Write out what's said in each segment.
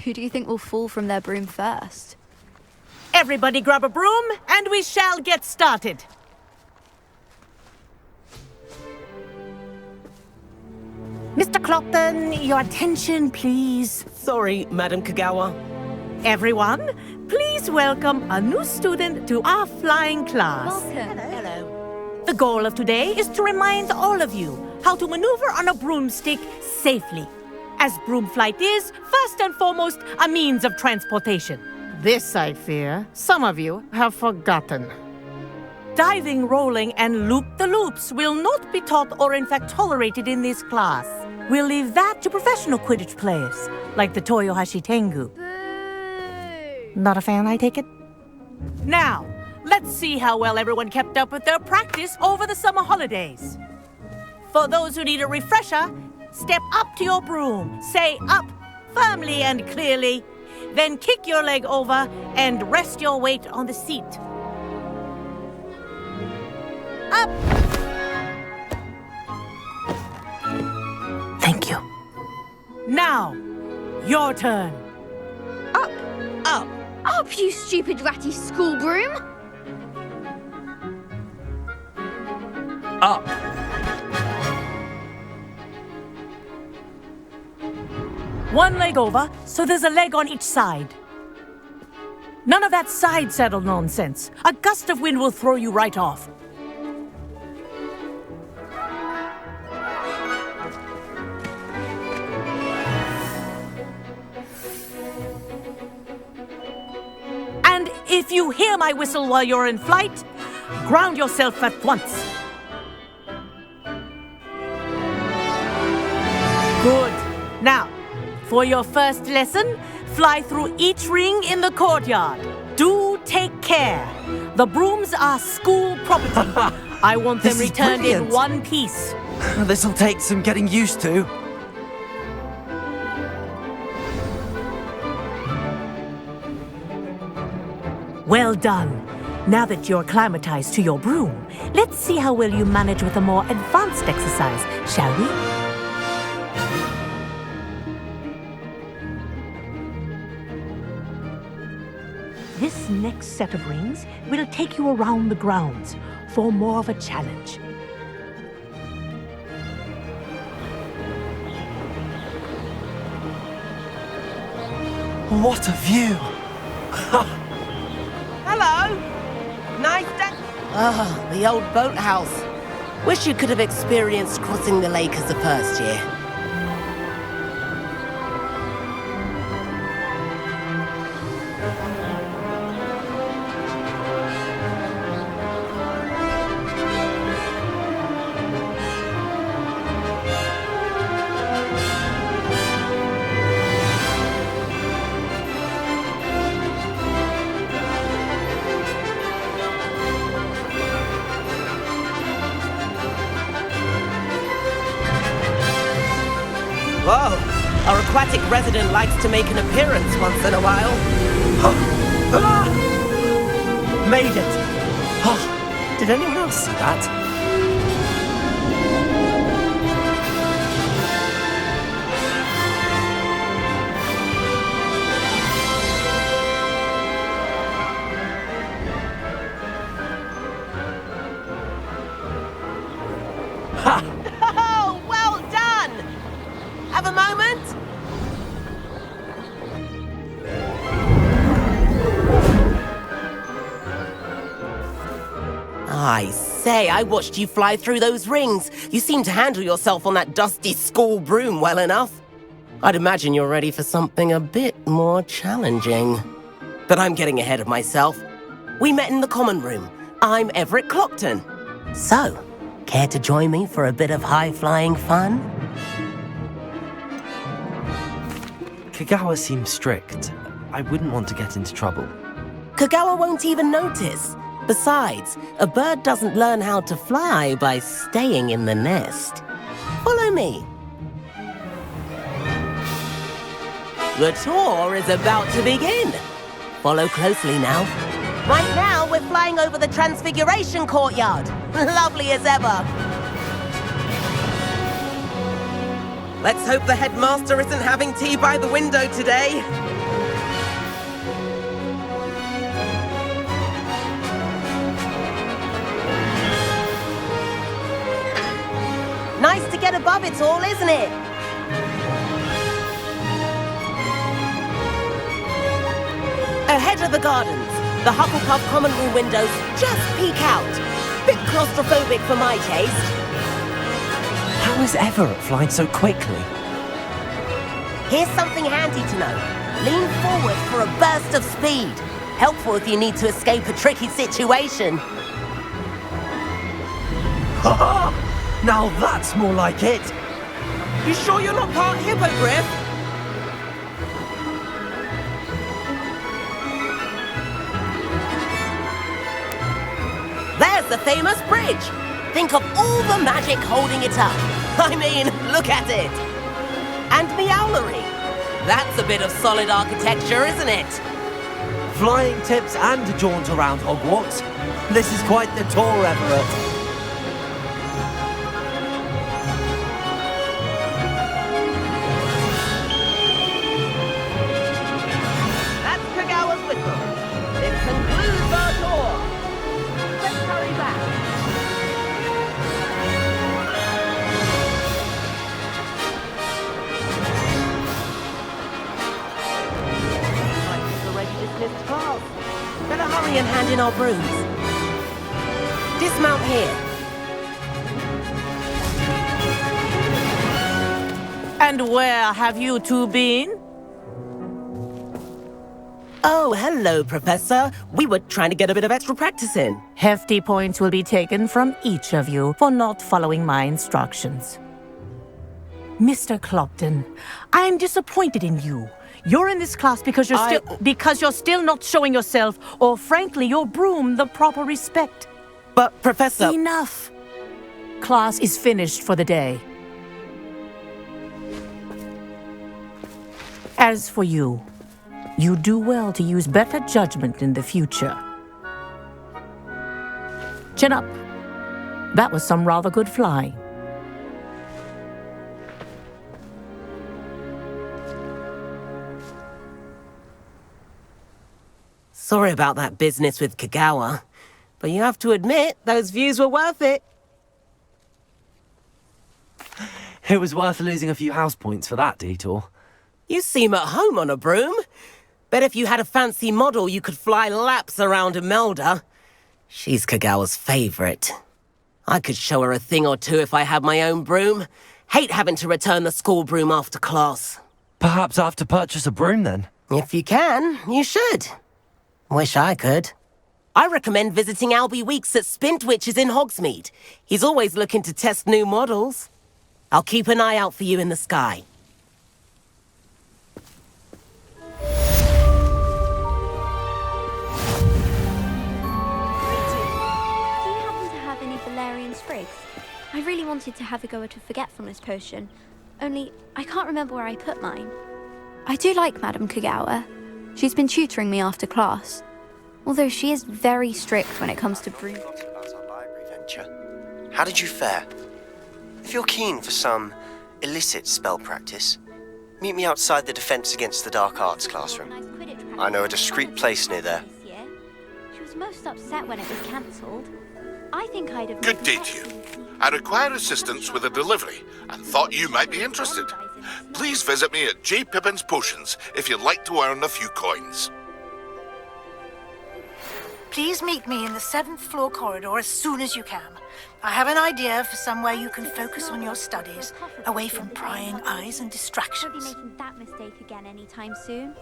Who do you think will fall from their broom first? Everybody grab a broom, and we shall get started. Mr. Clopton, your attention, please. Sorry, Madame Kogawa. Everyone, please welcome a new student to our flying class. Welcome. Hello. The goal of today is to remind all of you how to maneuver on a broomstick safely, as broom flight is, first and foremost, a means of transportation. This, I fear, some of you have forgotten. Diving, rolling, and loop-the-loops will not be taught or in fact tolerated in this class. We'll leave that to professional Quidditch players, like the Toyohashi Tengu. Boo! Not a fan, I take it? Now, let's see how well everyone kept up with their practice over the summer holidays. For those who need a refresher, step up to your broom, say up firmly and clearly, then kick your leg over and rest your weight on the seat. Up! Thank you. Now, your turn. Up! Up! Up, you stupid ratty school broom! Up! One leg over, so there's a leg on each side. None of that side saddle nonsense. A gust of wind will throw you right off. And if you hear my whistle while you're in flight, ground yourself at once. Good. Now, for your first lesson, fly through each ring in the courtyard. Do take care. The brooms are school property. I want them This is returned in brilliant. one piece. This'll take some getting used to. Well done. Now that you're acclimatized to your broom, let's see how well you manage with a more advanced exercise, shall we? This next set of rings will take you around the grounds for more of a challenge. What a view! Hello! Nice day. Ah, the old boathouse. Wish you could have experienced crossing the lake as a first year. Whoa! Our aquatic resident likes to make an appearance once in a while. Made it! Oh, did anyone else see that? Oh, well done! Have a moment? I say, I watched you fly through those rings. You seem to handle yourself on that dusty school broom well enough. I'd imagine you're ready for something a bit more challenging. But I'm getting ahead of myself. We met in the common room. I'm Everett Clopton. So, care to join me for a bit of high-flying fun? Kogawa seems strict. I wouldn't want to get into trouble. Kogawa won't even notice. Besides, a bird doesn't learn how to fly by staying in the nest. Follow me. The tour is about to begin. Follow closely now. Right now, we're flying over the Transfiguration Courtyard. Lovely as ever. Let's hope the headmaster isn't having tea by the window today. Nice to get above it all, isn't it? Ahead of the gardens, the Hufflepuff common room windows just peek out. Bit claustrophobic for my taste. How is Everett flying so quickly? Here's something handy to know. Lean forward for a burst of speed. Helpful if you need to escape a tricky situation. Now that's more like it! You sure you're not part hippogriff? There's the famous bridge! Think of all the magic holding it up. I mean, look at it! And the owlery. That's a bit of solid architecture, isn't it? Flying tips and a jaunt around Hogwarts. This is quite the tour, Everett. That's Kogawa's whistle. This concludes our tour. Let's hurry back. Dismissed class. Better hurry and hand in our brooms. Dismount here. And where have you two been? Oh, hello, Professor. We were trying to get a bit of extra practice in. Hefty points will be taken from each of you for not following my instructions. Mr. Clopton, I'm disappointed in you. You're in this class because you're still not showing yourself, or frankly, your broom, the proper respect. But, Professor... Enough. Class is finished for the day. As for you, you do well to use better judgment in the future. Chin up. That was some rather good flying. Sorry about that business with Kogawa, but you have to admit, those views were worth it. It was worth losing a few house points for that detour. You seem at home on a broom. Bet if you had a fancy model, you could fly laps around Imelda. She's Kogawa's favorite. I could show her a thing or two if I had my own broom. Hate having to return the school broom after class. Perhaps I have to purchase a broom then? If you can, you should. Wish I could. I recommend visiting Albie Weeks at Spintwitches in Hogsmeade. He's always looking to test new models. I'll keep an eye out for you in the sky. Do you happen to have any valerian sprigs? I really wanted to have a go at a forgetfulness potion, only I can't remember where I put mine. I do like Madame Kogawa. She's been tutoring me after class, although she is very strict when it comes to broom. About our library venture. How did you fare? If you're keen for some illicit spell practice, meet me outside the Defense Against the Dark Arts classroom. I know a discreet place near there. She was most upset when it was cancelled. I think I'd have... Good day to you. I require assistance with a delivery and thought you might be interested. Please visit me at J. Pippin's Potions if you'd like to earn a few coins. Please meet me in the 7th floor corridor as soon as you can. I have an idea for somewhere you can focus on your studies, away from prying eyes and Won't be distractions. making that mistake again anytime soon.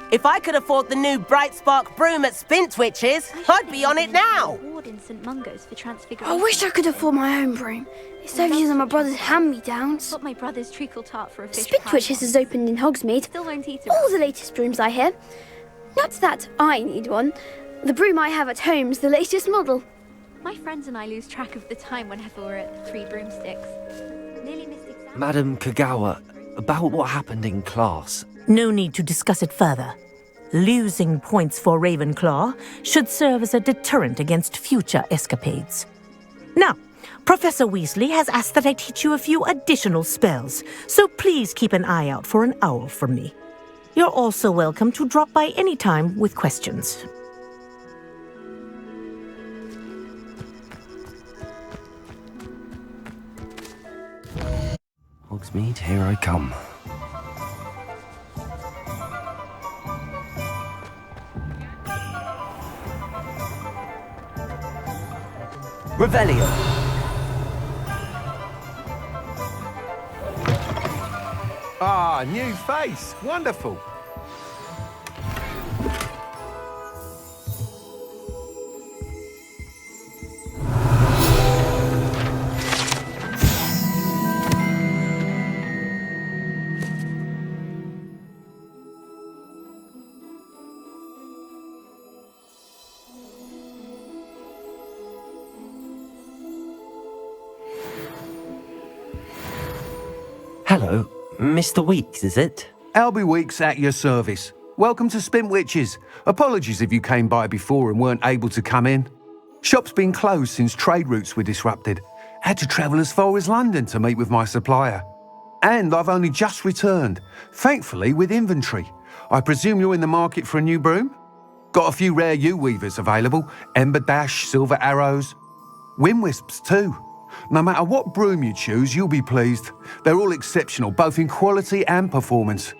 If I could afford the new Bright Spark broom at Spintwitches, I'd be on it now. Award in St. Mungo's for transfiguration. I wish I could afford my own broom. Instead of using my brother's hand-me-downs. Got my brother's treacle tart for a fish Spintwitches has opened in Hogsmeade. Still won't eat it. All the latest brooms I hear. Not that I need one. The broom I have at home's the latest model. My friends and I lose track of the time whenever we're at 3 broomsticks. Nearly missed exam. Madame Kogawa, about what happened in class. No need to discuss it further. Losing points for Ravenclaw should serve as a deterrent against future escapades. Now, Professor Weasley has asked that I teach you a few additional spells, so please keep an eye out for an owl from me. You're also welcome to drop by any time with questions. Hogsmeade, here I come. Revelio! Ah, new face. Wonderful. Hello, Mr. Weeks, is it? Albie Weeks at your service. Welcome to Spintwitches. Apologies if you came by before and weren't able to come in. Shop's been closed since trade routes were disrupted. Had to travel as far as London to meet with my supplier. And I've only just returned, thankfully with inventory. I presume you're in the market for a new broom? Got a few rare yew-weavers available. Ember Dash, Silver Arrows. Wind Wisps too. No matter what broom you choose, you'll be pleased. They're all exceptional, both in quality and performance.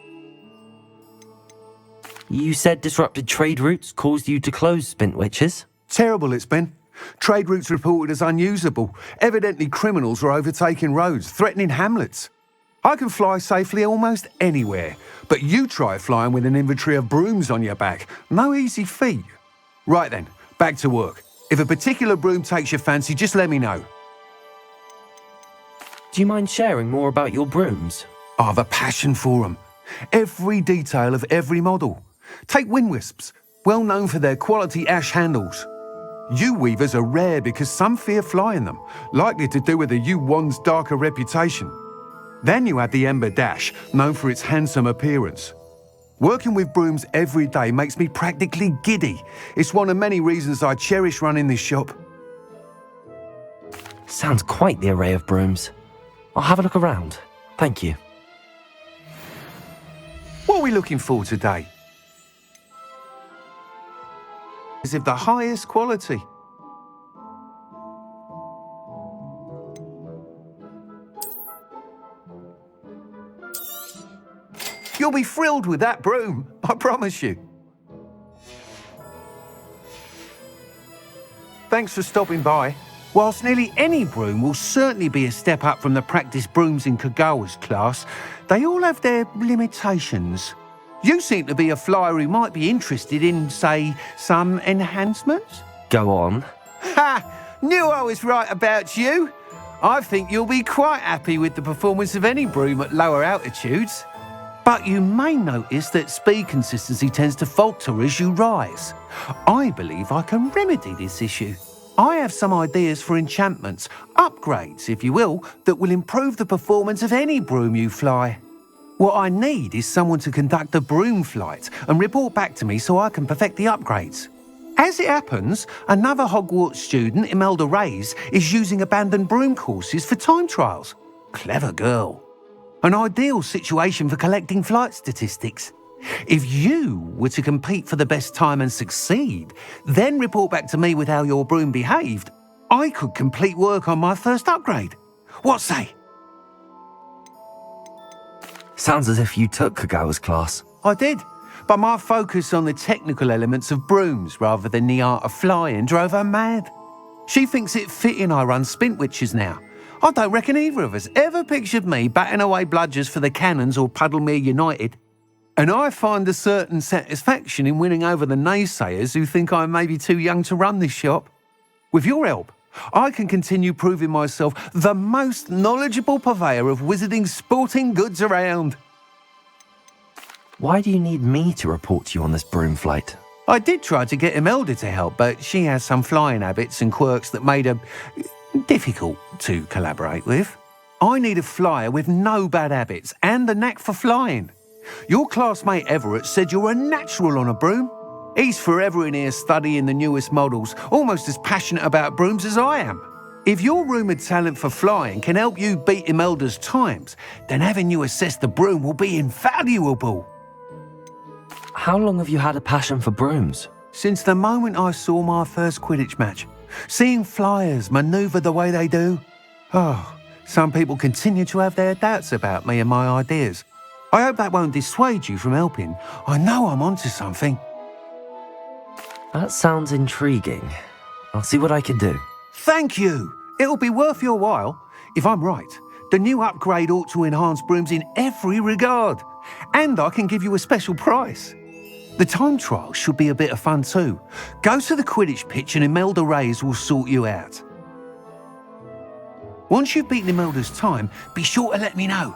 You said disrupted trade routes caused you to close Spintwitches? Terrible it's been. Trade routes reported as unusable. Evidently criminals are overtaking roads, threatening hamlets. I can fly safely almost anywhere, but you try flying with an inventory of brooms on your back. No easy feat. Right then, back to work. If a particular broom takes your fancy, just let me know. Do you mind sharing more about your brooms? I have a passion for them. Every detail of every model. Take Wind Wisps, well known for their quality ash handles. Yew-weavers are rare because some fear flying them, likely to do with the yew-wand's darker reputation. Then you have the Ember Dash, known for its handsome appearance. Working with brooms every day makes me practically giddy. It's one of many reasons I cherish running this shop. Sounds quite the array of brooms. I'll have a look around. Thank you. What are we looking for today? Is of the highest quality. You'll be thrilled with that broom, I promise you. Thanks for stopping by. Whilst nearly any broom will certainly be a step up from the practice brooms in Kogawa's class, they all have their limitations. You seem to be a flyer who might be interested in, say, some enhancements? Go on. Ha! Knew I was right about you. I think you'll be quite happy with the performance of any broom at lower altitudes. But you may notice that speed consistency tends to falter as you rise. I believe I can remedy this issue. I have some ideas for enchantments, upgrades, if you will, that will improve the performance of any broom you fly. What I need is someone to conduct a broom flight and report back to me so I can perfect the upgrades. As it happens, another Hogwarts student, Imelda Reyes, is using abandoned broom courses for time trials. Clever girl. An ideal situation for collecting flight statistics. If you were to compete for the best time and succeed, then report back to me with how your broom behaved, I could complete work on my first upgrade. What say? Sounds as if you took Kogawa's class. I did, but my focus on the technical elements of brooms rather than the art of flying drove her mad. She thinks it fitting I run Spintwitches now. I don't reckon either of us ever pictured me batting away bludgers for the Cannons or Puddlemere United. And I find a certain satisfaction in winning over the naysayers who think I may be too young to run this shop. With your help, I can continue proving myself the most knowledgeable purveyor of wizarding sporting goods around. Why do you need me to report to you on this broom flight? I did try to get Imelda to help, but she has some flying habits and quirks that made her difficult to collaborate with. I need a flyer with no bad habits and the knack for flying. Your classmate Everett said you're a natural on a broom. He's forever in here studying the newest models, almost as passionate about brooms as I am. If your rumoured talent for flying can help you beat Imelda's times, then having you assess the broom will be invaluable. How long have you had a passion for brooms? Since the moment I saw my first Quidditch match, seeing flyers manoeuvre the way they do. Oh, some people continue to have their doubts about me and my ideas. I hope that won't dissuade you from helping. I know I'm onto something. That sounds intriguing. I'll see what I can do. Thank you. It'll be worth your while. If I'm right, the new upgrade ought to enhance brooms in every regard. And I can give you a special price. The time trial should be a bit of fun too. Go to the Quidditch pitch and Imelda Reyes will sort you out. Once you've beaten Imelda's time, be sure to let me know.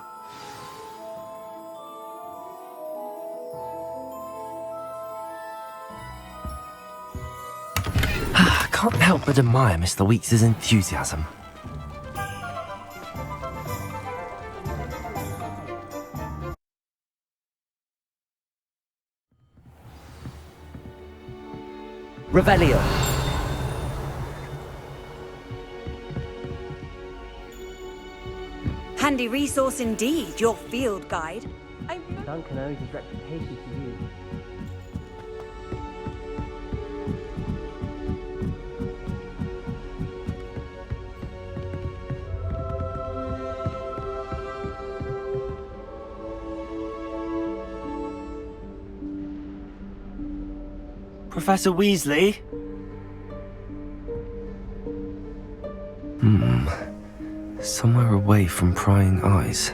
I can't help but admire Mr. Weeks' enthusiasm. Revelio. Handy resource indeed, your field guide. Duncan owes his reputation to you. Professor Weasley? Somewhere away from prying eyes.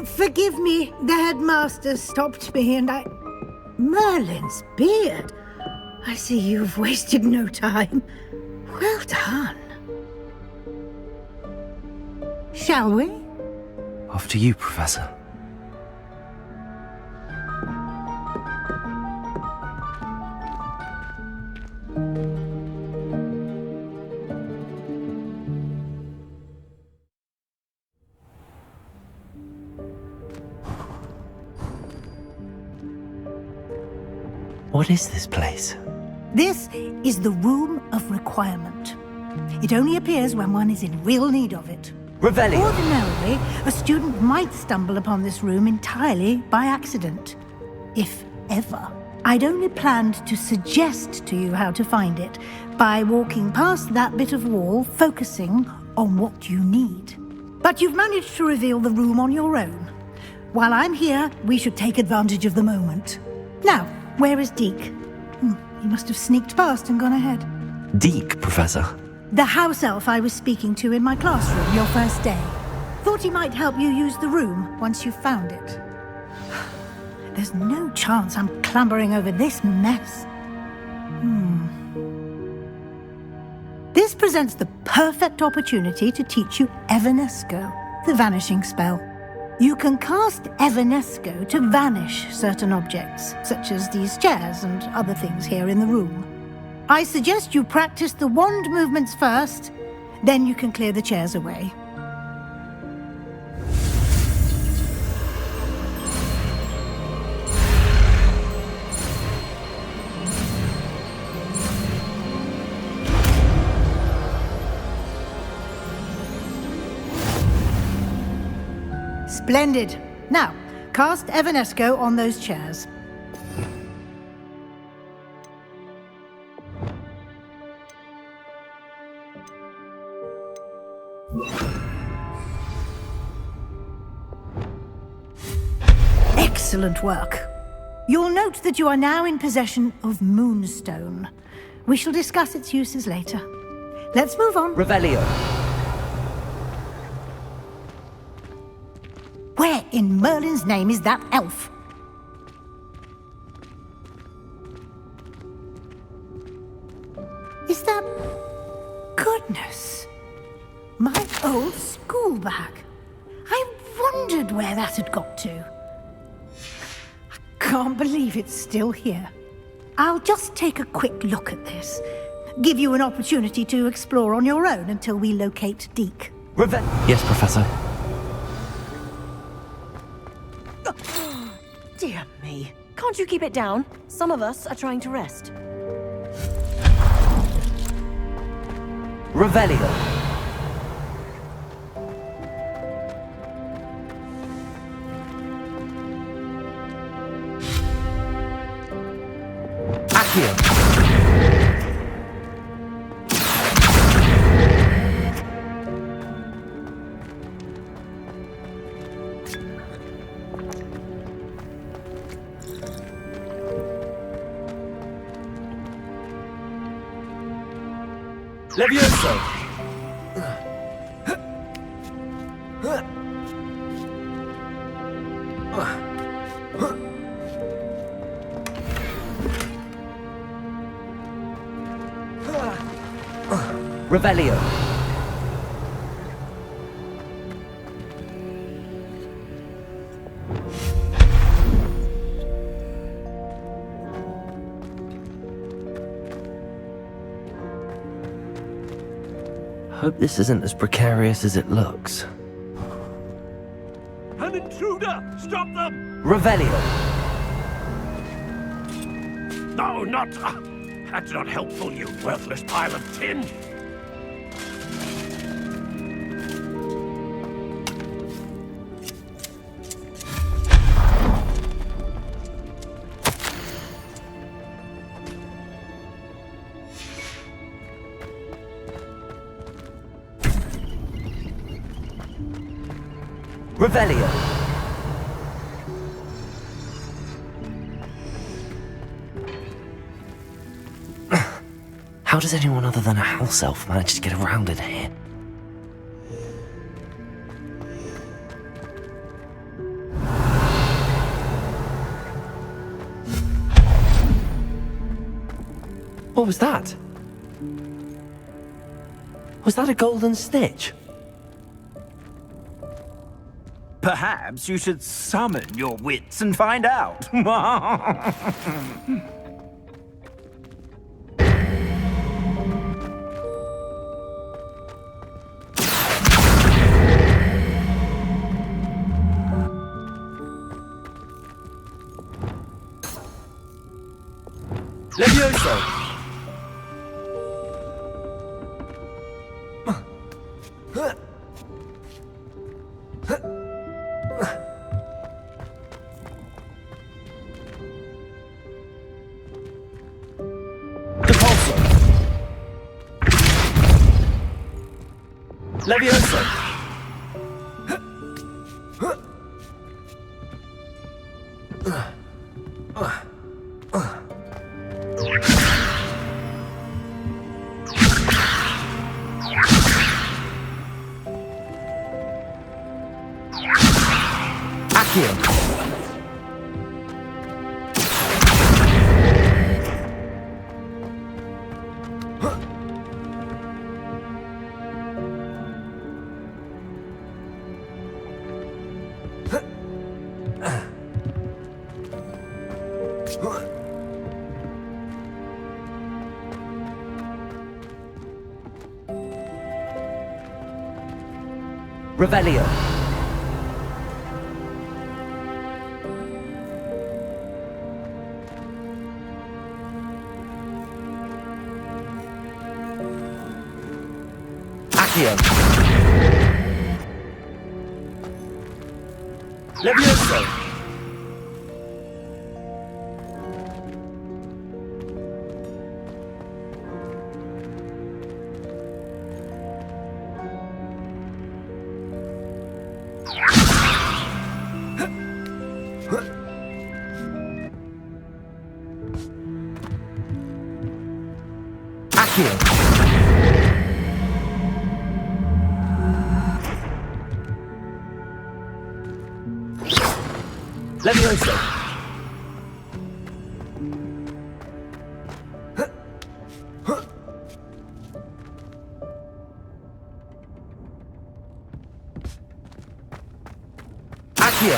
Forgive me, the headmaster stopped me and I... Merlin's beard. I see you've wasted no time. Well done. Shall we? Off to you, Professor. What is this place? This is the Room of Requirement. It only appears when one is in real need of it. Revelio. Ordinarily, a student might stumble upon this room entirely by accident. If ever. I'd only planned to suggest to you how to find it by walking past that bit of wall, focusing on what you need. But you've managed to reveal the room on your own. While I'm here, we should take advantage of the moment. Now, where is Deek? He must have sneaked past and gone ahead. Deek, Professor. The house elf I was speaking to in my classroom your first day. Thought he might help you use the room once you found it. There's no chance I'm clambering over this mess. This presents the perfect opportunity to teach you Evanesco, the vanishing spell. You can cast Evanesco to vanish certain objects, such as these chairs and other things here in the room. I suggest you practice the wand movements first, then you can clear the chairs away. Splendid. Now, cast Evanesco on those chairs. Excellent work. You'll note that you are now in possession of Moonstone. We shall discuss its uses later. Let's move on. Revelio. Where in Merlin's name is that elf? Is that... Goodness. My old school bag. I wondered where that had got to. I can't believe it's still here. I'll just take a quick look at this. Give you an opportunity to explore on your own until we locate Deek. Yes, Professor. Dear me. Can't you keep it down? Some of us are trying to rest. Revelio. Accio. Levioso! Revelio! Hope this isn't as precarious as it looks. An intruder! Stop them! Revelio! No, not... that's not helpful, you worthless pile of tin! Revelio! How does anyone other than a house elf manage to get around in here? What was that? Was that a golden snitch? Perhaps you should summon your wits and find out. Levioso! Levioso! Accio! Revelio. Accio. Levioso. Accio. Levioso. Accio.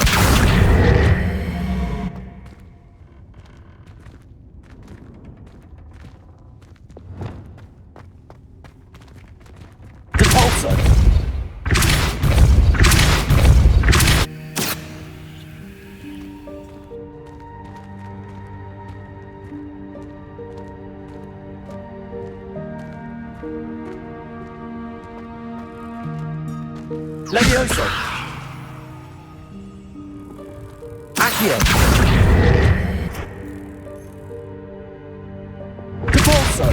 Levioso! Accio! Capulso!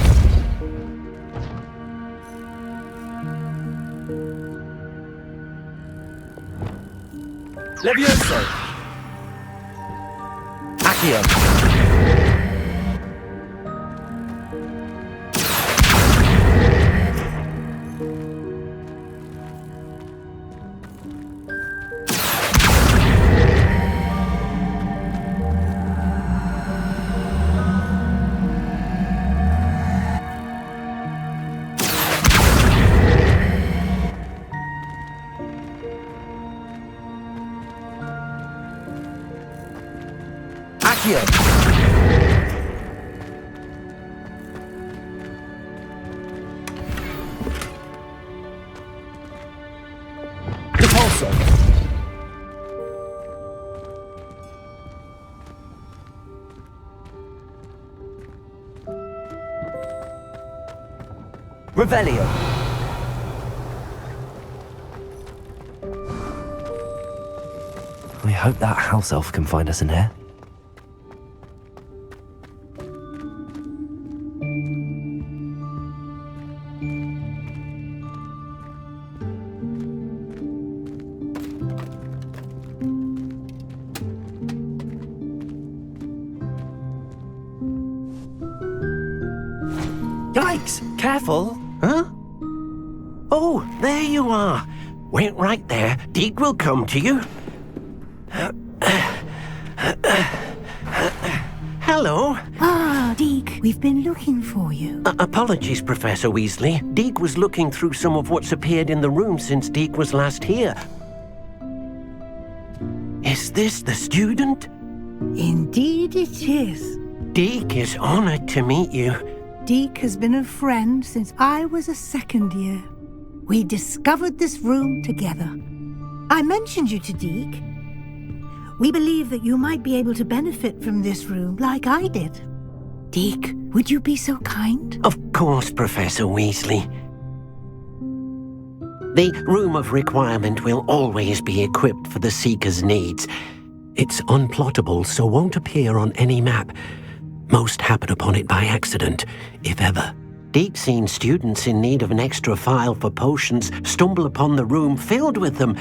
Levioso! Accio! Accio! Repulso! Revelio! I hope that house elf can find us in here. Yikes! Careful! Huh? Oh, there you are. Wait right there. Deek will come to you. Hello. Ah, Deek, we've been looking for you. Apologies, Professor Weasley. Deek was looking through some of what's appeared in the room since Deek was last here. Is this the student? Indeed it is. Deek is honored to meet you. Deek has been a friend since I was a second year. We discovered this room together. I mentioned you to Deek. We believe that you might be able to benefit from this room like I did. Deek, would you be so kind? Of course, Professor Weasley. The Room of Requirement will always be equipped for the Seeker's needs. It's unplottable, so won't appear on any map. Most happen upon it by accident, if ever. Deek's seen students in need of an extra file for potions stumble upon the room filled with them.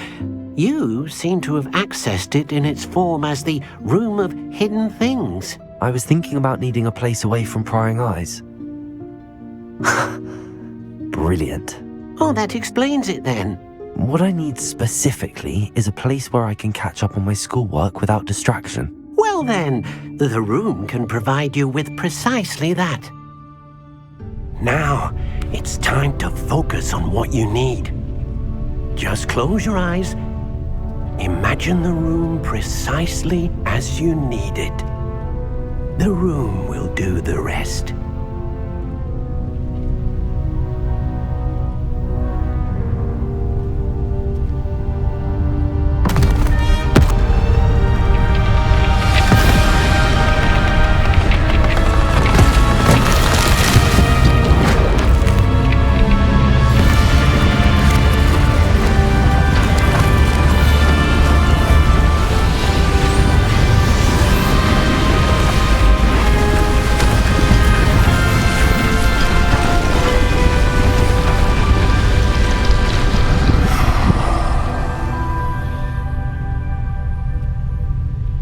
You seem to have accessed it in its form as the Room of Hidden Things. I was thinking about needing a place away from prying eyes. Brilliant. Oh, that explains it then. What I need specifically is a place where I can catch up on my schoolwork without distraction. Well then, the room can provide you with precisely that. Now, it's time to focus on what you need. Just close your eyes. Imagine the room precisely as you need it. The room will do the rest.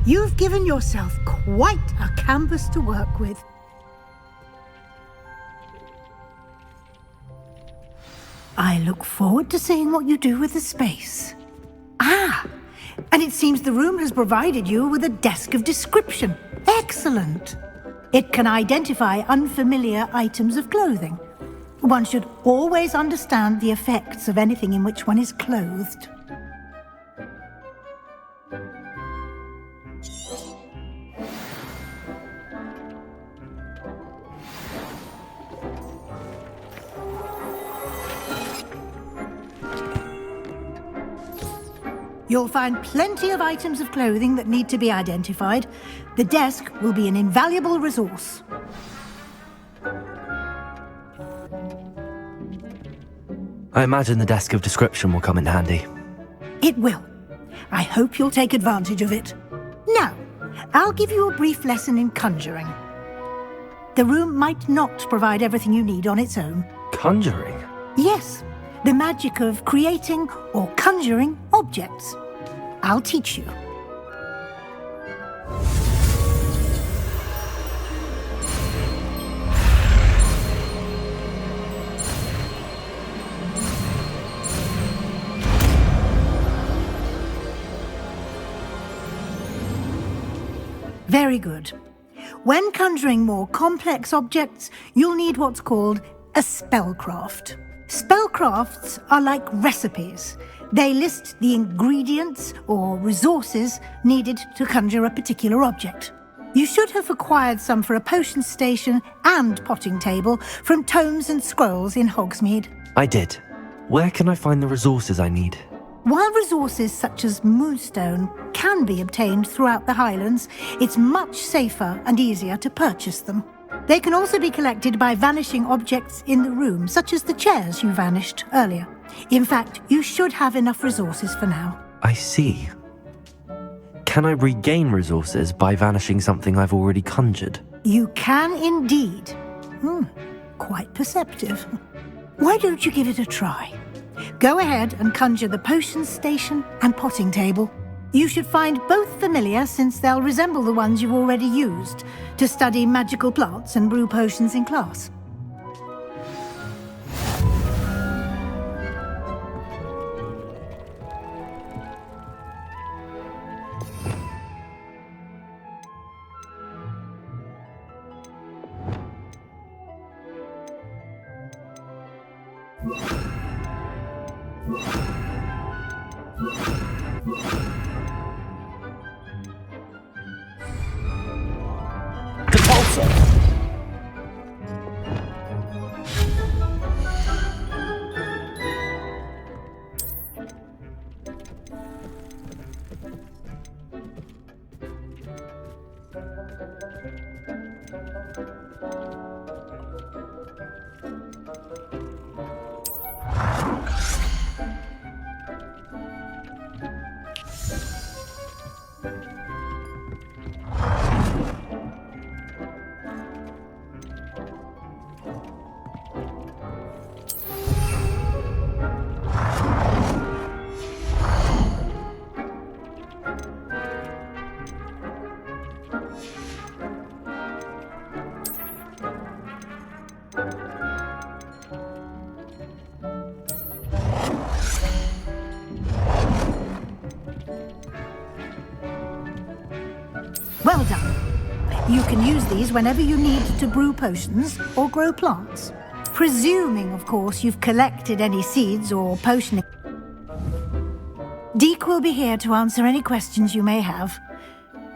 You've given yourself quite a canvas to work with. I look forward to seeing what you do with the space. Ah, and it seems the room has provided you with a desk of description. Excellent. It can identify unfamiliar items of clothing. One should always understand the effects of anything in which one is clothed. You'll find plenty of items of clothing that need to be identified. The desk will be an invaluable resource. I imagine the desk of description will come in handy. It will. I hope you'll take advantage of it. Now, I'll give you a brief lesson in conjuring. The room might not provide everything you need on its own. Conjuring? Yes, the magic of creating or conjuring objects. I'll teach you. Very good. When conjuring more complex objects, you'll need what's called a spellcraft. Spellcrafts are like recipes. They list the ingredients or resources needed to conjure a particular object. You should have acquired some for a potion station and potting table from tomes and scrolls in Hogsmeade. I did. Where can I find the resources I need? While resources such as moonstone can be obtained throughout the Highlands, it's much safer and easier to purchase them. They can also be collected by vanishing objects in the room, such as the chairs you vanished earlier. In fact, you should have enough resources for now. I see. Can I regain resources by vanishing something I've already conjured? You can indeed. Quite perceptive. Why don't you give it a try? Go ahead and conjure the potion station and potting table. You should find both familiar, since they'll resemble the ones you've already used to study magical plants and brew potions in class. Well done. You can use these whenever you need to brew potions or grow plants. Presuming, of course, you've collected any seeds or potioning. Deek will be here to answer any questions you may have.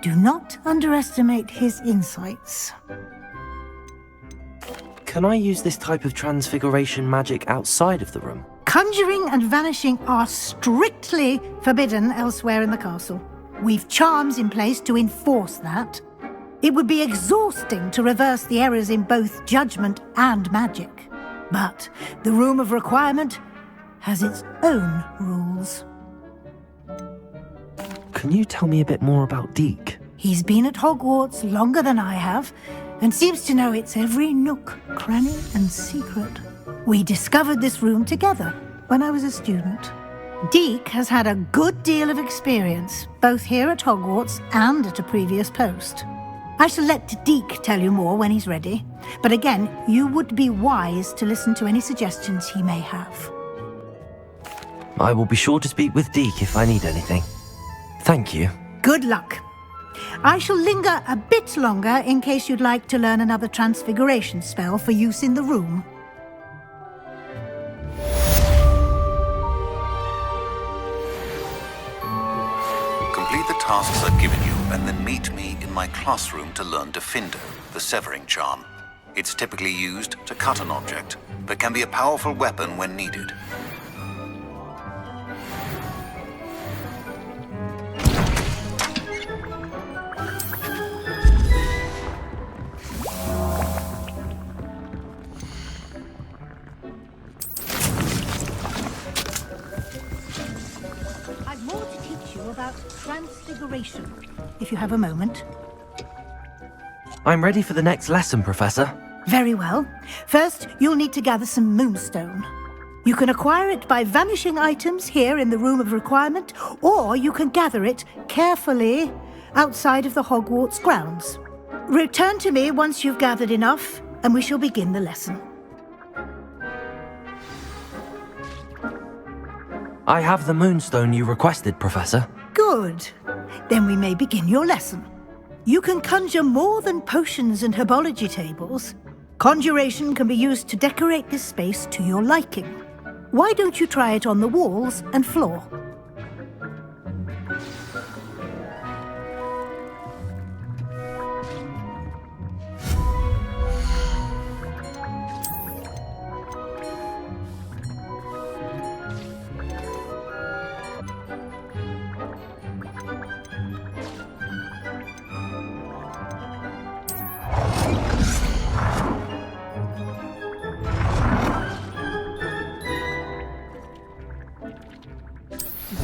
Do not underestimate his insights. Can I use this type of transfiguration magic outside of the room? Conjuring and vanishing are strictly forbidden elsewhere in the castle. We've charms in place to enforce that. It would be exhausting to reverse the errors in both judgment and magic. But the Room of Requirement has its own rules. Can you tell me a bit more about Deek? He's been at Hogwarts longer than I have, and seems to know its every nook, cranny, and secret. We discovered this room together when I was a student. Deek has had a good deal of experience, both here at Hogwarts and at a previous post. I shall let Deek tell you more when he's ready, but again, you would be wise to listen to any suggestions he may have. I will be sure to speak with Deek if I need anything. Thank you. Good luck. I shall linger a bit longer in case you'd like to learn another transfiguration spell for use in the room. Complete the tasks I've given you, and then meet me in my classroom to learn Defendo, the severing charm. It's typically used to cut an object, but can be a powerful weapon when needed. Transfiguration, if you have a moment. I'm ready for the next lesson, Professor. Very well. First, you'll need to gather some moonstone. You can acquire it by vanishing items here in the Room of Requirement, or you can gather it carefully outside of the Hogwarts grounds. Return to me once you've gathered enough, and we shall begin the lesson. I have the moonstone you requested, Professor. Good. Then we may begin your lesson. You can conjure more than potions and herbology tables. Conjuration can be used to decorate this space to your liking. Why don't you try it on the walls and floor?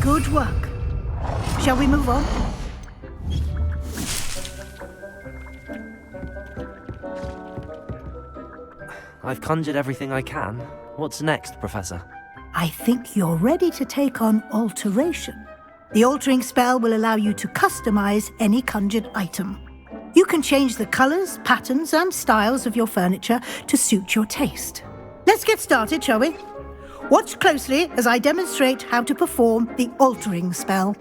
Good work. Shall we move on? I've conjured everything I can. What's next, Professor? I think you're ready to take on alteration. The altering spell will allow you to customize any conjured item. You can change the colors, patterns, and styles of your furniture to suit your taste. Let's get started, shall we? Watch closely as I demonstrate how to perform the altering spell.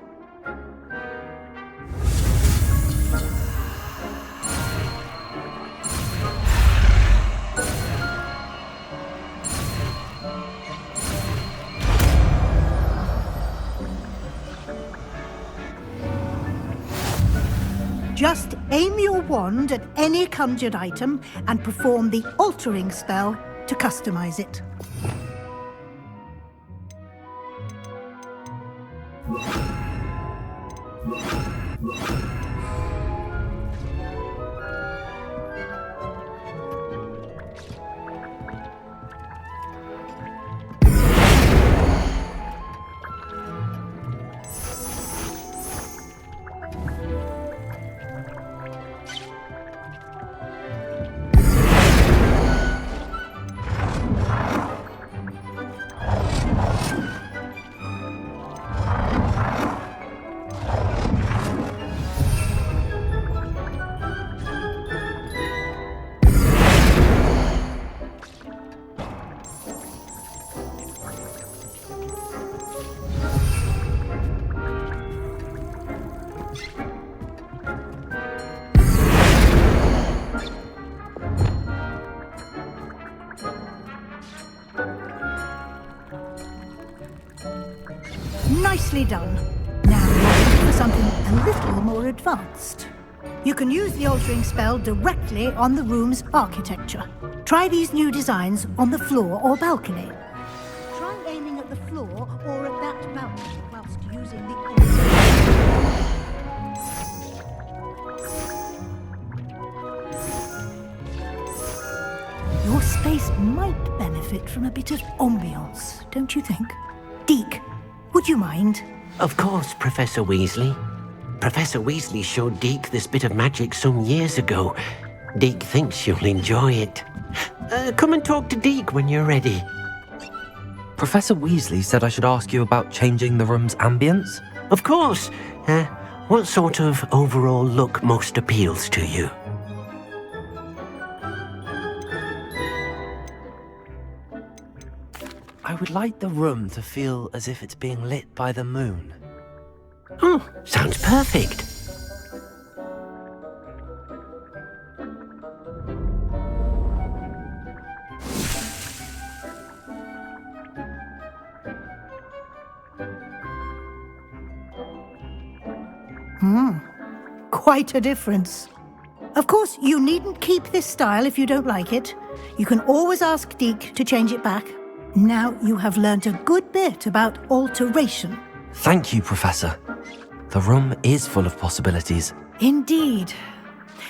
Just aim your wand at any conjured item and perform the altering spell to customize it. Nicely done. Now you're ready for something a little more advanced. You can use the altering spell directly on the room's architecture. Try these new designs on the floor or balcony. Try aiming at the floor or at that balcony whilst using the Your space might benefit from a bit of ambiance, don't you think? Deek, would you mind? Of course, Professor Weasley. Professor Weasley showed Deek this bit of magic some years ago. Deek thinks you'll enjoy it. Come and talk to Deek when you're ready. Professor Weasley said I should ask you about changing the room's ambience? Of course. What sort of overall look most appeals to you? I would like the room to feel as if it's being lit by the moon. Oh, sounds perfect. Quite a difference. Of course, you needn't keep this style if you don't like it. You can always ask Deek to change it back. Now you have learnt a good bit about alteration. Thank you, Professor. The room is full of possibilities. Indeed.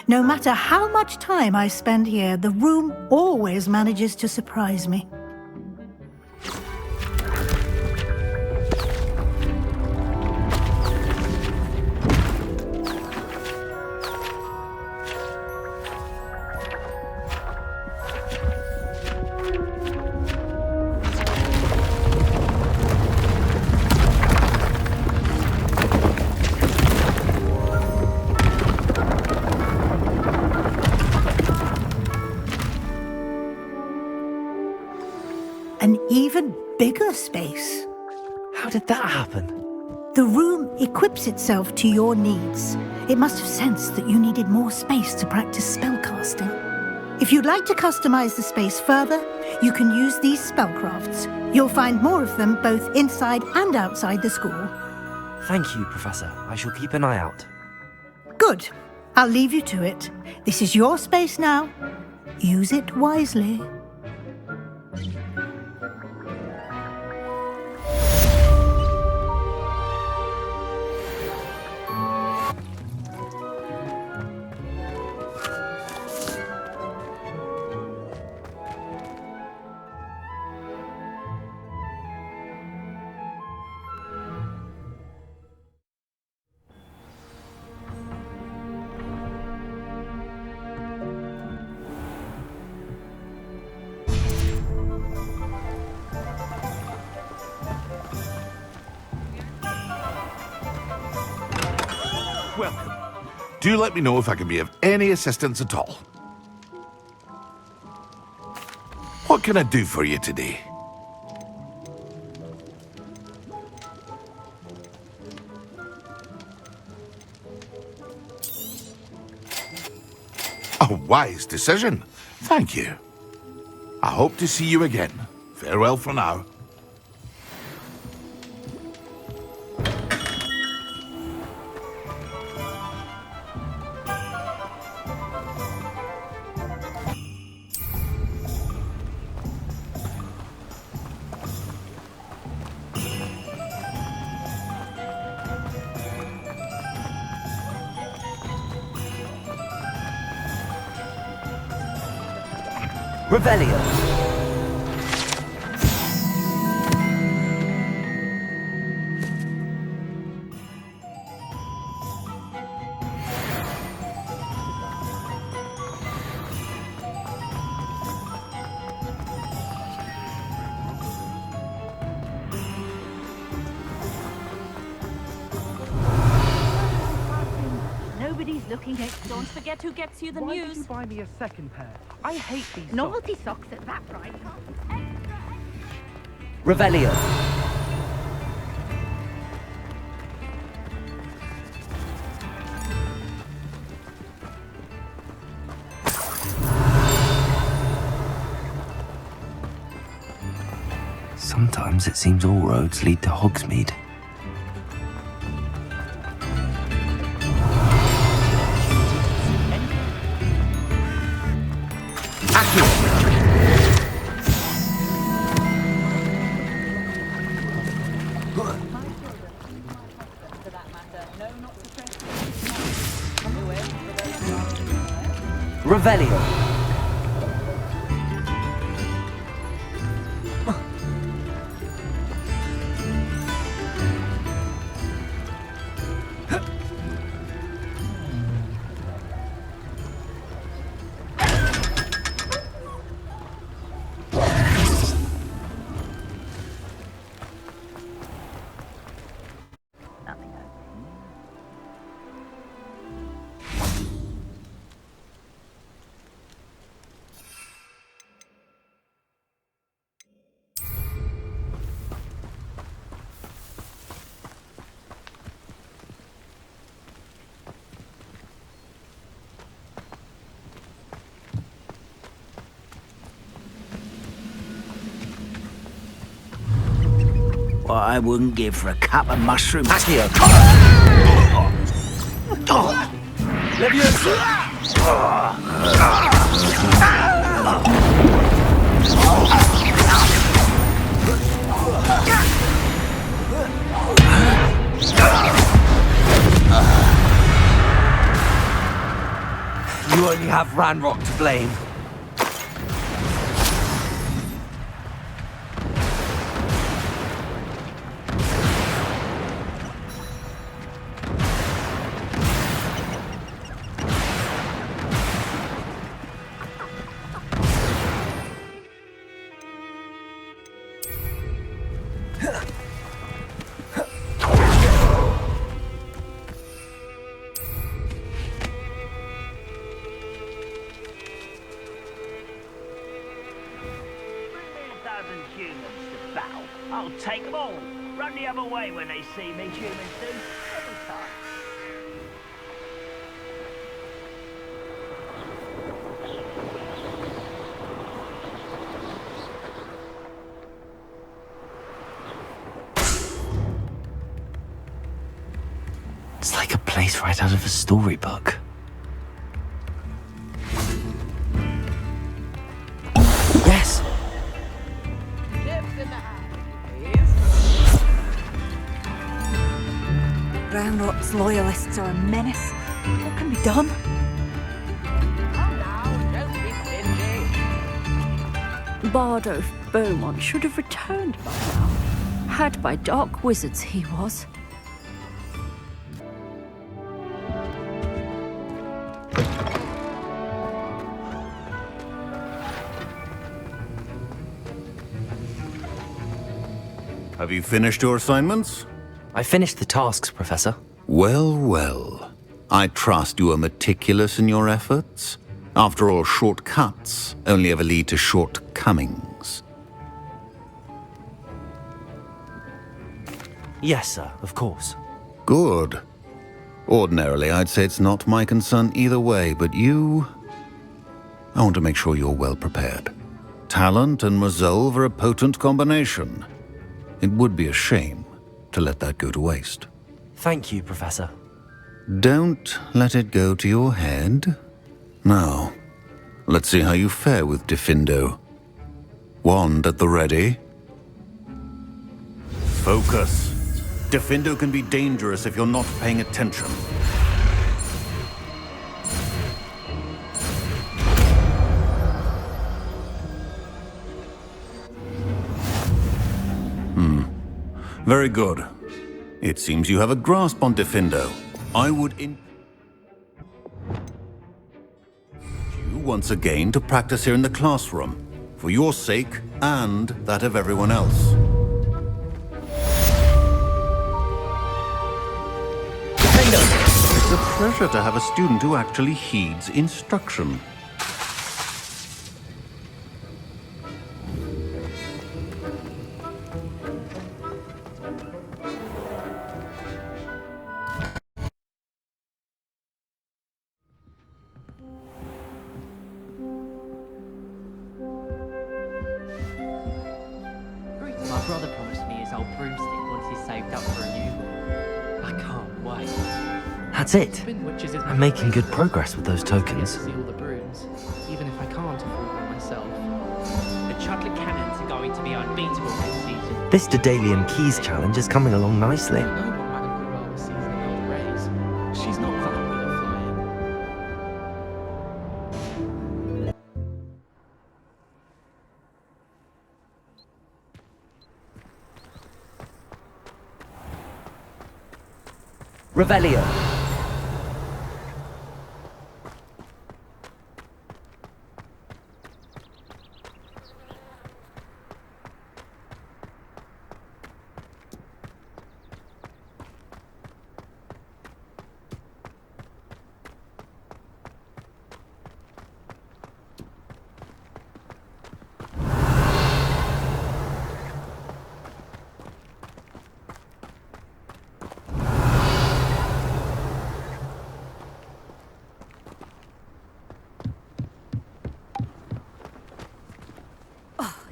No matter how much time I spend here, the room always manages to surprise me. bigger space. How did that happen? The room equips itself to your needs. It must have sensed that you needed more space to practice spellcasting. If you'd like to customize the space further, you can use these spellcrafts. You'll find more of them both inside and outside the school. Thank you, Professor. I shall keep an eye out. Good. I'll leave you to it. This is your space now. Use it wisely. Welcome. Do let me know if I can be of any assistance at all. What can I do for you today? A wise decision. Thank you. I hope to see you again. Farewell for now. Revelio. Nobody's looking at. Don't forget who gets you the Why news. did you buy me a second pair? I hate these Novelty socks at that price. Revelio. Sometimes it seems all roads lead to Hogsmeade. Revelio. What I wouldn't give for a cup of mushrooms. Accio. You only have Ranrock to blame. I'll take them all. Run the other way when they see me, humans do. Every time. It's like a place right out of a storybook. Yes! Ranrock's loyalists are a menace. What can be done? Bardolph Beaumont should have returned by now. Had by dark wizards he was. Have you finished your assignments? I finished the tasks, Professor. Well, well. I trust you are meticulous in your efforts. After all, shortcuts only ever lead to shortcomings. Yes, sir, of course. Good. Ordinarily, I'd say it's not my concern either way, but you... I want to make sure you're well prepared. Talent and resolve are a potent combination. It would be a shame to let that go to waste. Thank you, Professor. Don't let it go to your head. Now, let's see how you fare with Diffindo. Wand at the ready. Focus. Diffindo can be dangerous if you're not paying attention. Very good. It seems you have a grasp on Diffindo. I would you once again to practice here in the classroom, for your sake and that of everyone else. It's a pleasure to have a student who actually heeds instruction. My brother promised me his old broomstick once he's saved up for a new one. I can't wait. That's it. I'm making good progress with those tokens. See all the brooms, even if I can't afford one myself. The chocolate cannons are going to be unbeatable next season. This Daedalian Keys challenge is coming along nicely. I know what Madame Kogawa sees in the old rays. She's not that good at flying. Revelio.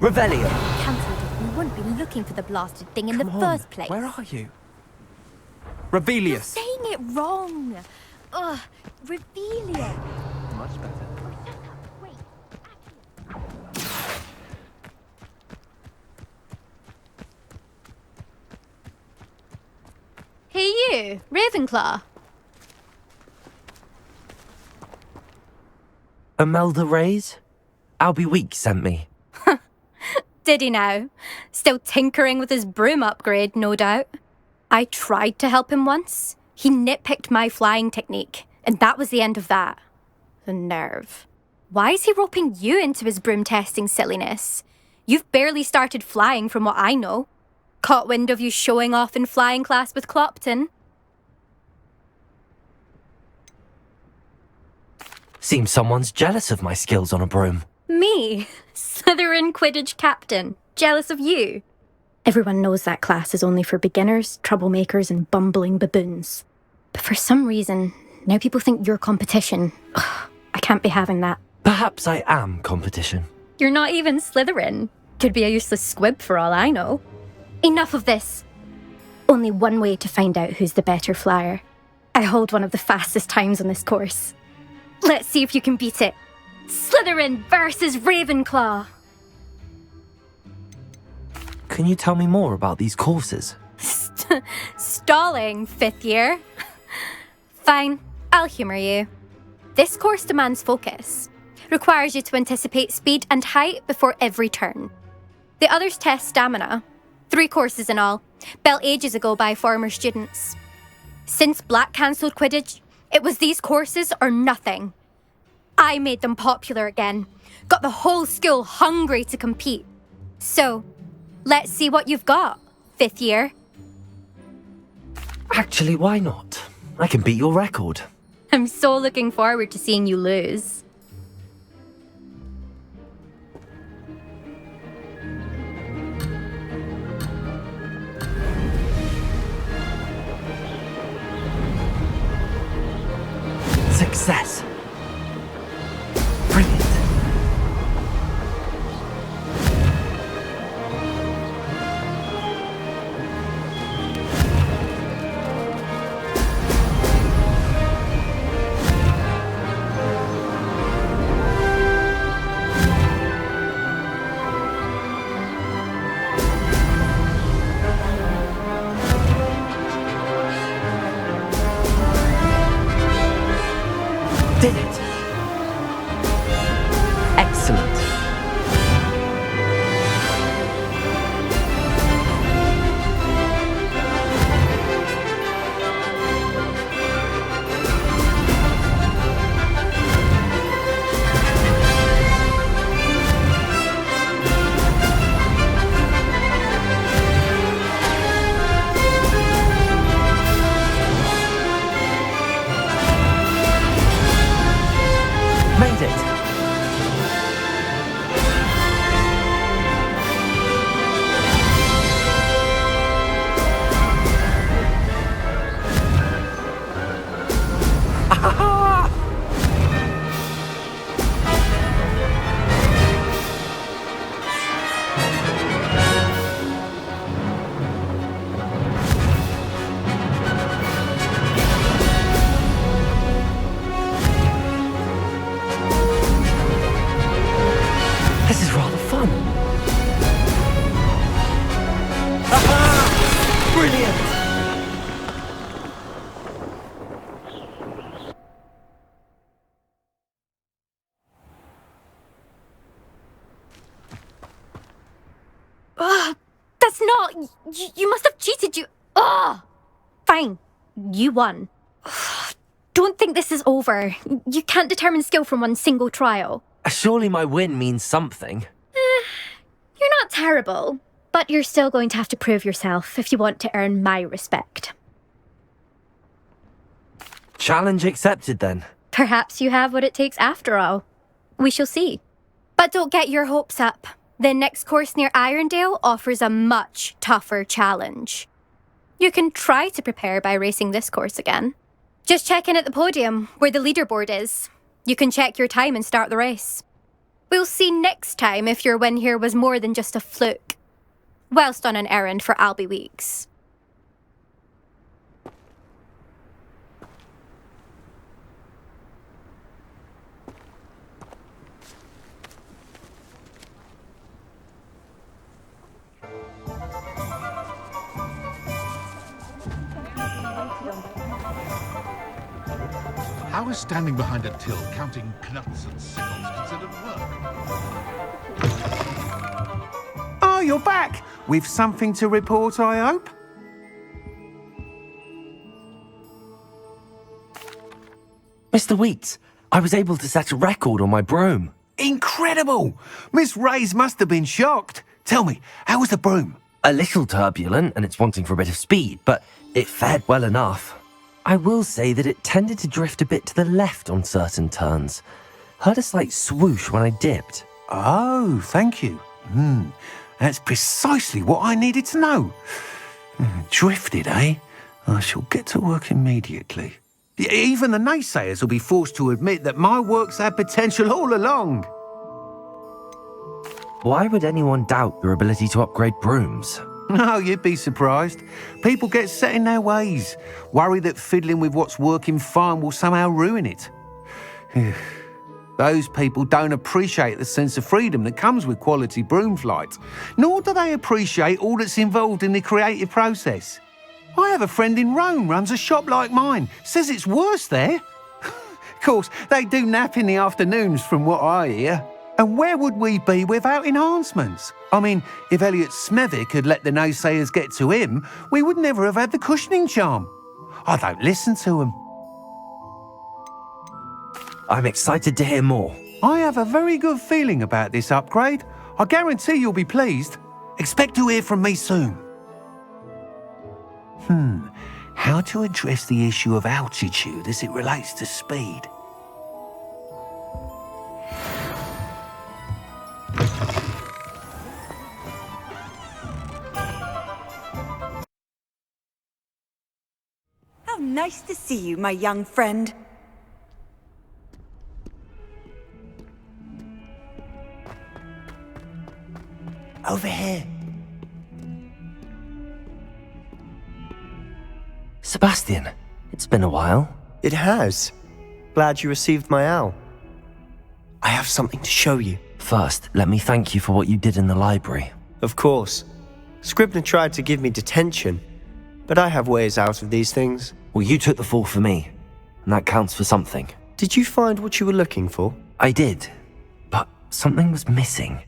Revelio. Cancelled it. We wouldn't be looking for the blasted thing in the first place. Where are you? Revelius. You're saying it wrong. Ugh, Revelia. Much better. Hey you, Ravenclaw. Imelda Rays? Albie Weeks sent me. Did he now? Still tinkering with his broom upgrade, no doubt. I tried to help him once. He nitpicked my flying technique, and that was the end of that. The nerve. Why is he roping you into his broom testing silliness? You've barely started flying from what I know. Caught wind of you showing off in flying class with Clopton. Seems someone's jealous of my skills on a broom. Me? Slytherin Quidditch captain. Jealous of you? Everyone knows that class is only for beginners, troublemakers, and bumbling baboons. But for some reason, now people think you're competition. Ugh, I can't be having that. Perhaps I am competition. You're not even Slytherin. Could be a useless squib for all I know. Enough of this. Only one way to find out who's the better flyer. I hold one of the fastest times on this course. Let's see if you can beat it. Slytherin versus Ravenclaw. Can you tell me more about these courses? Stalling, 5th year. Fine, I'll humour you. This course demands focus. Requires you to anticipate speed and height before every turn. The others test stamina. 3 courses in all, built ages ago by former students. Since Black cancelled Quidditch, it was these courses or nothing. I made them popular again. Got the whole school hungry to compete. So, let's see what you've got, 5th year. Actually, why not? I can beat your record. I'm so looking forward to seeing you lose. Success. Brilliant. Did it. Excellent. Made it. This is rather fun. Brilliant! That's not... You must have cheated, you... Ugh! Fine. You won. Don't think this is over. You can't determine skill from one single trial. Surely my win means something. You're not terrible, but you're still going to have to prove yourself if you want to earn my respect. Challenge accepted then. Perhaps you have what it takes after all. We shall see. But don't get your hopes up. The next course near Irondale offers a much tougher challenge. You can try to prepare by racing this course again. Just check in at the podium, where the leaderboard is. You can check your time and start the race. We'll see next time if your win here was more than just a fluke. Whilst on an errand for Albie Weeks. How is standing behind a till counting knuts and sickles considered work? Oh, you're back. With something to report, I hope? Mr. Weeks, I was able to set a record on my broom. Incredible! Miss Reyes must have been shocked. Tell me, how was the broom? A little turbulent, and it's wanting for a bit of speed, but it fared well enough. I will say that it tended to drift a bit to the left on certain turns. Heard a slight swoosh when I dipped. Oh, thank you. That's precisely what I needed to know. Drifted, eh? I shall get to work immediately. Even the naysayers will be forced to admit that my work's had potential all along. Why would anyone doubt your ability to upgrade brooms? No, you'd be surprised. People get set in their ways, worry that fiddling with what's working fine will somehow ruin it. Those people don't appreciate the sense of freedom that comes with quality broom flight, nor do they appreciate all that's involved in the creative process. I have a friend in Rome runs a shop like mine, says it's worse there. Of course, they do nap in the afternoons from what I hear. And where would we be without enhancements? I mean, if Elliot Smethwick had let the naysayers get to him, we would never have had the cushioning charm. I don't listen to them. I'm excited to hear more. I have a very good feeling about this upgrade. I guarantee you'll be pleased. Expect to hear from me soon. How to address the issue of altitude as it relates to speed? How nice to see you, my young friend. Over here. Sebastian, it's been a while. It has. Glad you received my owl. I have something to show you. First, let me thank you for what you did in the library. Of course. Scribner tried to give me detention, but I have ways out of these things. Well, you took the fall for me, and that counts for something. Did you find what you were looking for? I did, but something was missing.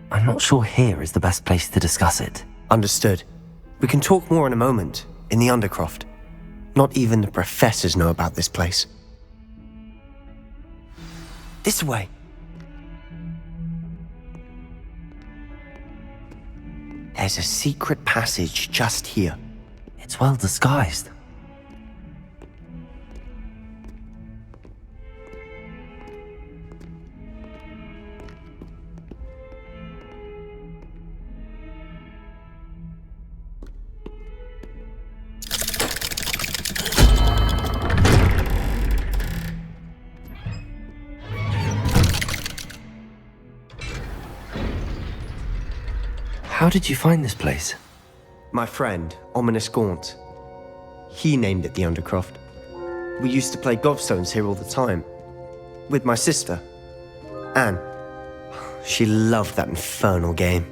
I'm not sure here is the best place to discuss it. Understood. We can talk more in a moment, in the Undercroft. Not even the professors know about this place. This way. There's a secret passage just here. It's well disguised. How did you find this place? My friend, Ominous Gaunt. He named it the Undercroft. We used to play gobstones here all the time. With my sister, Anne. She loved that infernal game.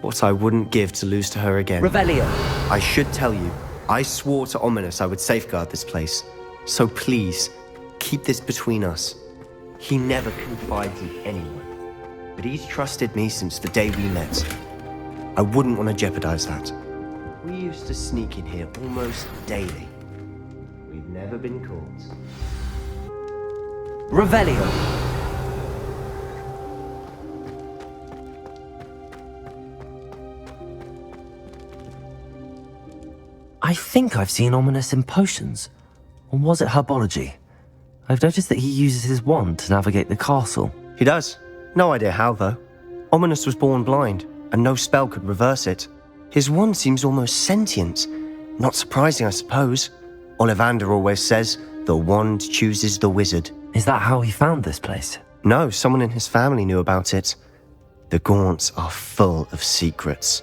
What I wouldn't give to lose to her again. Revelio. I should tell you, I swore to Ominous I would safeguard this place. So please, keep this between us. He never confides in anyone. But he's trusted me since the day we met. I wouldn't want to jeopardize that. We used to sneak in here almost daily. We've never been caught. Revelio. I think I've seen Ominous in potions. Or was it herbology? I've noticed that he uses his wand to navigate the castle. He does. No idea how, though. Ominous was born blind, and no spell could reverse it. His wand seems almost sentient. Not surprising, I suppose. Ollivander always says, the wand chooses the wizard. Is that how he found this place? No, someone in his family knew about it. The Gaunts are full of secrets.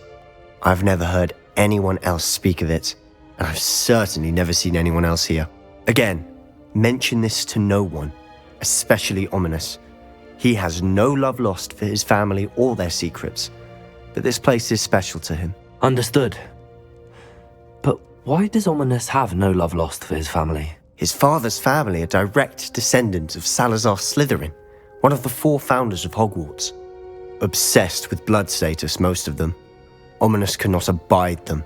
I've never heard anyone else speak of it, and I've certainly never seen anyone else here. Again, mention this to no one, especially Ominous. He has no love lost for his family or their secrets, but this place is special to him. Understood. But why does Ominous have no love lost for his family? His father's family are direct descendants of Salazar Slytherin, one of the 4 founders of Hogwarts. Obsessed with blood status, most of them. Ominous cannot abide them,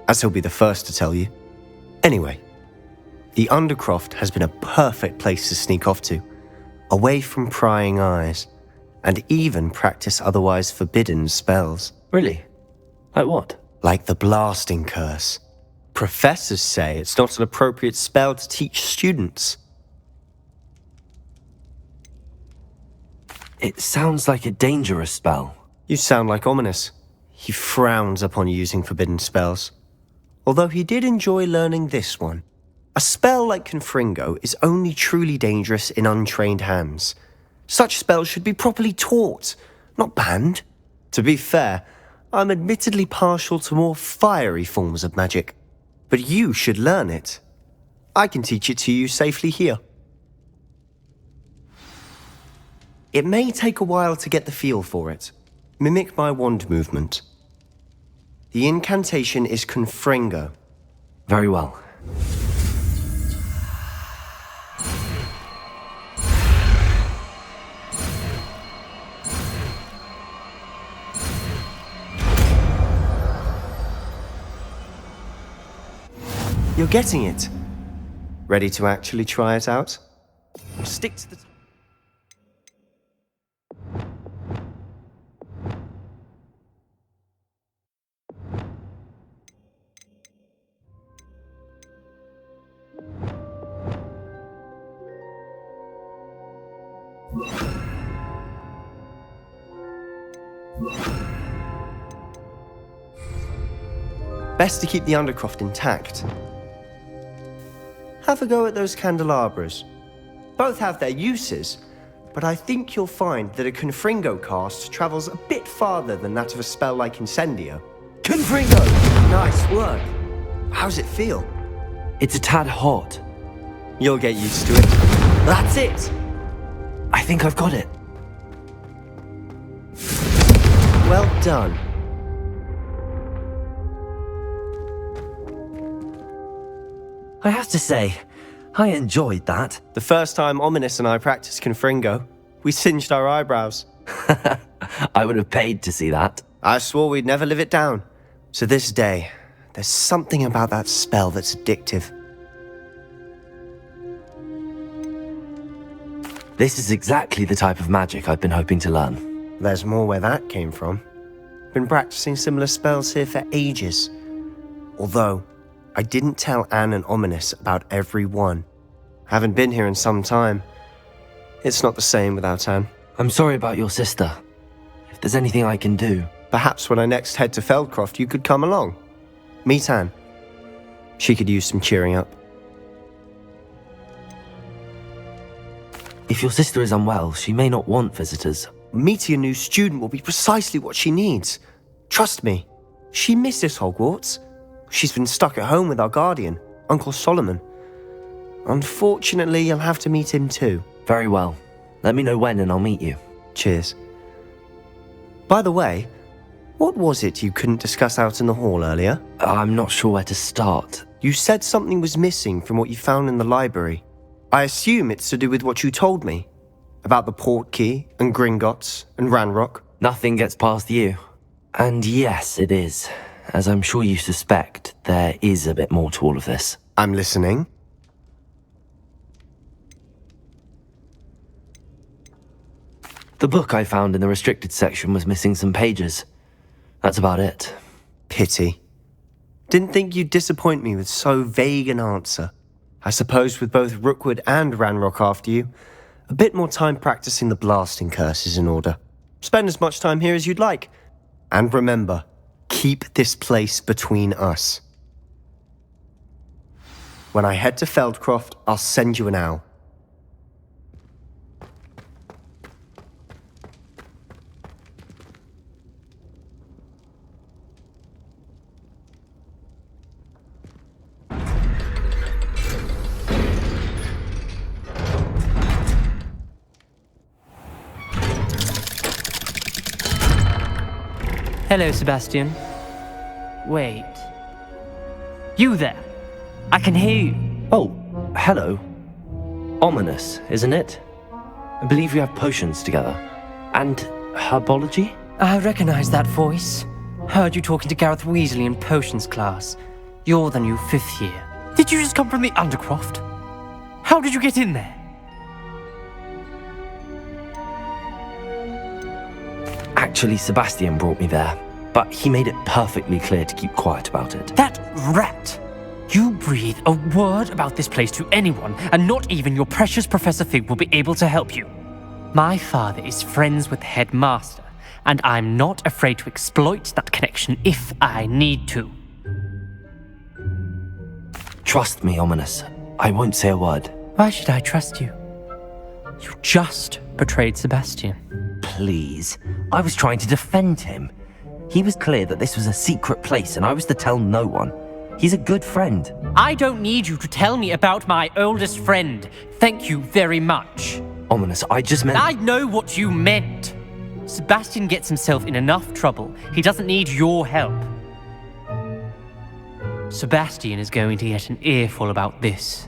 as he'll be the first to tell you. Anyway, the Undercroft has been a perfect place to sneak off to, away from prying eyes, and even practice otherwise forbidden spells. Really? Like what? Like the blasting curse. Professors say it's not an appropriate spell to teach students. It sounds like a dangerous spell. You sound like Ominous. He frowns upon using forbidden spells. Although he did enjoy learning this one. A spell like Confringo is only truly dangerous in untrained hands. Such spells should be properly taught, not banned. To be fair, I'm admittedly partial to more fiery forms of magic. But you should learn it. I can teach it to you safely here. It may take a while to get the feel for it. Mimic my wand movement. The incantation is Confringo. Very well. You're getting it. Ready to actually try it out? Stick to the... Best to keep the Undercroft intact. Have a go at those candelabras. Both have their uses, but I think you'll find that a Confringo cast travels a bit farther than that of a spell like Incendio. Confringo! Nice work. How's it feel? It's a tad hot. You'll get used to it. That's it! I think I've got it. Well done. I have to say, I enjoyed that. The first time Ominous and I practiced Confringo, we singed our eyebrows. I would have paid to see that. I swore we'd never live it down. To this day, there's something about that spell that's addictive. This is exactly the type of magic I've been hoping to learn. There's more where that came from. Been practicing similar spells here for ages. Although, I didn't tell Anne and Ominous about every one. Haven't been here in some time. It's not the same without Anne. I'm sorry about your sister. If there's anything I can do... Perhaps when I next head to Feldcroft, you could come along. Meet Anne. She could use some cheering up. If your sister is unwell, she may not want visitors. Meeting a new student will be precisely what she needs. Trust me. She misses Hogwarts. She's been stuck at home with our guardian, Uncle Solomon. Unfortunately, you'll have to meet him too. Very well. Let me know when and I'll meet you. Cheers. By the way, what was it you couldn't discuss out in the hall earlier? I'm not sure where to start. You said something was missing from what you found in the library. I assume it's to do with what you told me. About the Portkey and Gringotts and Ranrock. Nothing gets past you. And yes, it is. As I'm sure you suspect, there is a bit more to all of this. I'm listening. The book I found in the restricted section was missing some pages. That's about it. Pity. Didn't think you'd disappoint me with so vague an answer. I suppose with both Rookwood and Ranrock after you, a bit more time practicing the blasting curse is in order. Spend as much time here as you'd like. And remember, keep this place between us. When I head to Feldcroft, I'll send you an owl. Hello, Sebastian. Wait. You there? I can hear you. Oh, hello. Ominous, isn't it? I believe we have potions together. And herbology? I recognize that voice. Heard you talking to Gareth Weasley in potions class. You're the new 5th year. Did you just come from the Undercroft? How did you get in there? Actually, Sebastian brought me there, but he made it perfectly clear to keep quiet about it. That rat! You breathe a word about this place to anyone, and not even your precious Professor Fig will be able to help you. My father is friends with the headmaster, and I'm not afraid to exploit that connection if I need to. Trust me, Ominous. I won't say a word. Why should I trust you? You just betrayed Sebastian. Please. I was trying to defend him. He was clear that this was a secret place and I was to tell no one. He's a good friend. I don't need you to tell me about my oldest friend. Thank you very much. Ominous, I just meant... I know what you meant. Sebastian gets himself in enough trouble. He doesn't need your help. Sebastian is going to get an earful about this.